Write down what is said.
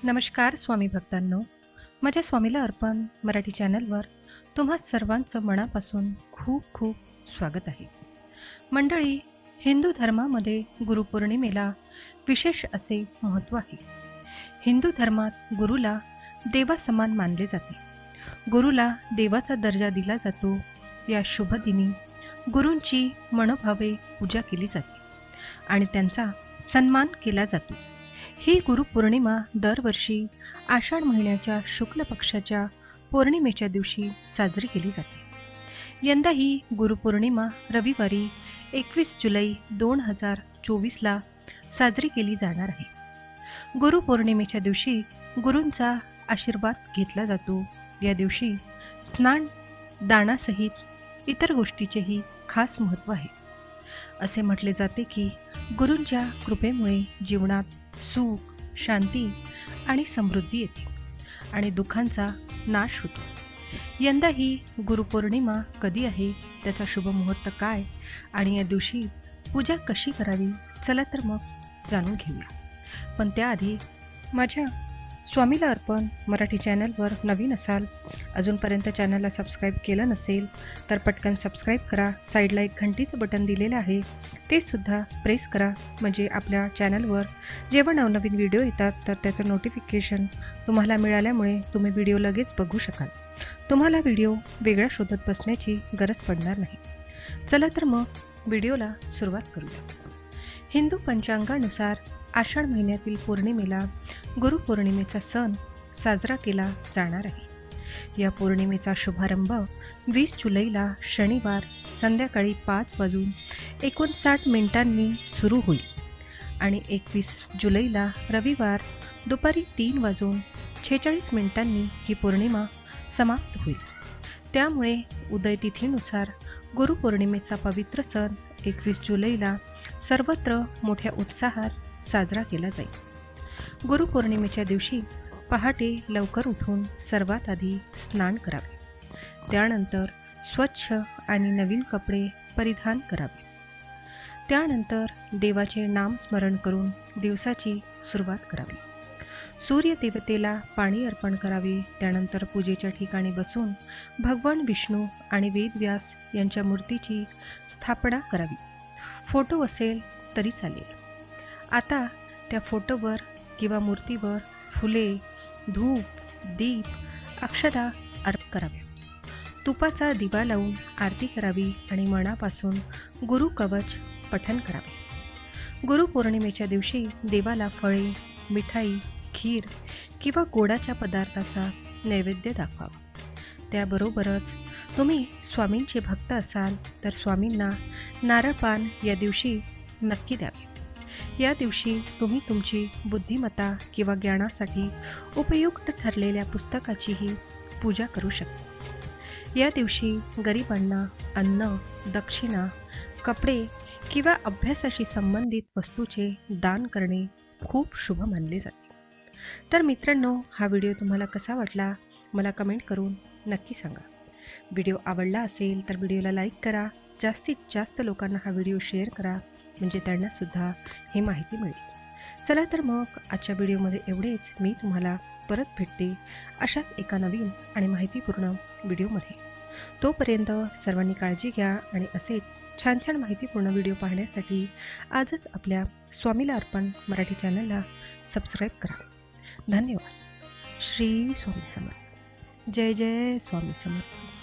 नमस्कार स्वामी भक्तांनो. माझ्या स्वामीला अर्पण मराठी चॅनलवर तुम्हा सर्वांचं मनापासून खूप खूप स्वागत आहे. मंडळी, हिंदू धर्मामध्ये गुरुपौर्णिमेला विशेष असे महत्त्व आहे. हिंदू धर्मात गुरुला देवासमान मानले जाते. गुरुला देवाचा दर्जा दिला जातो. या शुभ दिनी गुरूंची मनोभावे पूजा केली जाते आणि त्यांचा सन्मान केला जातो. ही गुरुपौर्णिमा दरवर्षी आषाढ महिन्याच्या शुक्ल पक्षाच्या पौर्णिमेच्या दिवशी साजरी केली जाते. यंदा ही गुरुपौर्णिमा रविवारी 21 जुलै 2024ला साजरी केली जाणार आहे. गुरुपौर्णिमेच्या दिवशी गुरूंचा आशीर्वाद घेतला जातो. या दिवशी स्नान दानासहित इतर गोष्टीचेही खास महत्त्व आहे. असे म्हटले जाते की गुरूंच्या कृपेमुळे जीवनात सुख, शांती आणि समृद्धी येते आणि दुःखांचा नाश होतो. यंदा ही गुरुपौर्णिमा कधी आहे, त्याचा शुभ मुहूर्त काय आणि या दिवशी पूजा कशी करावी, चला तर मग जाणून घेऊया. पण त्याआधी माझ्या स्वामीला अर्पण मराठी चॅनलवर नवीन असाल, अजूनपर्यंत चॅनलला सबस्क्राईब केलं नसेल तर पटकन सबस्क्राईब करा. साईडला एक घंटीचं बटन दिलेलं आहे, ते सुद्धा प्रेस करा, म्हणजे आपल्या चॅनलवर जेव्हा नवनवीन व्हिडिओ येतात तर त्याचं नोटिफिकेशन तुम्हाला मिळाल्यामुळे तुम्ही व्हिडिओ लगेच बघू शकाल. तुम्हाला व्हिडिओ वेगळा शोधत बसण्याची गरज पडणार नाही. चला तर मग व्हिडिओला सुरुवात करूया. हिंदू पंचांगानुसार आषाढ महिन्यातील पौर्णिमेला गुरुपौर्णिमेचा सण साजरा केला जाणार आहे. या पौर्णिमेचा शुभारंभ 20 जुलैला शनिवार संध्याकाळी 5:59 सुरू होईल आणि 21 जुलैला रविवार दुपारी 3:46 ही पौर्णिमा समाप्त होईल. त्यामुळे उदयतिथीनुसार गुरुपौर्णिमेचा पवित्र सण 21 जुलैला सर्वत्र मोठ्या उत्साहात साजरा केला जाईल. गुरुपौर्णिमेच्या दिवशी पहाटे लवकर उठून सर्वात आधी स्नान करावे. त्यानंतर स्वच्छ आणि नवीन कपडे परिधान करावे. त्यानंतर देवाचे नामस्मरण करून दिवसाची सुरुवात करावी. सूर्यदेवतेला पाणी अर्पण करावे. त्यानंतर पूजेच्या ठिकाणी बसून भगवान विष्णू आणि वेदव्यास यांच्या मूर्तीची स्थापना करावी. फोटो असेल तरी चालेल. आता त्या फोटोवर किंवा मूर्तीवर फुले, धूप, दीप, अक्षता अर्पण कराव्या. तुपाचा दिवा लावून आरती करावी आणि मनापासून गुरु कवच पठण करावे. गुरुपौर्णिमेच्या दिवशी देवाला फळे, मिठाई, खीर किंवा गोडाच्या पदार्थाचा नैवेद्य दाखवावा. त्याबरोबरच तुम्ही स्वामींचे भक्त असाल तर स्वामींना नारळ पान या दिवशी नक्की द्यावे. या दिवशी तुम्ही तुमची बुद्धिमत्ता किंवा ज्ञानासाठी उपयुक्त ठरलेल्या पुस्तकाचीही पूजा करू शकता. या दिवशी गरिबांना अन्न, दक्षिणा, कपडे किंवा अभ्यासाशी संबंधित वस्तूचे दान करणे खूप शुभ मानले जाते. तर मित्रांनो, हा व्हिडिओ तुम्हाला कसा वाटला मला कमेंट करून नक्की सांगा. व्हिडिओ आवडला असेल तर व्हिडिओला लाईक करा. जास्तीत जास्त लोकांना हा व्हिडिओ शेअर करा, म्हणजे त्यांनासुद्धा ही माहिती मिळेल. चला तर मग आजच्या व्हिडिओमध्ये एवढेच. मी तुम्हाला परत भेटते अशाच एका नवीन आणि माहितीपूर्ण व्हिडिओमध्ये. तोपर्यंत सर्वांनी काळजी घ्या आणि असेच छान छान माहितीपूर्ण व्हिडिओ पाहण्यासाठी आजच आपल्या स्वामीला अर्पण मराठी चॅनलला सबस्क्राईब करा. धन्यवाद. श्री स्वामी समर्थ. जय जय स्वामी समर्थ.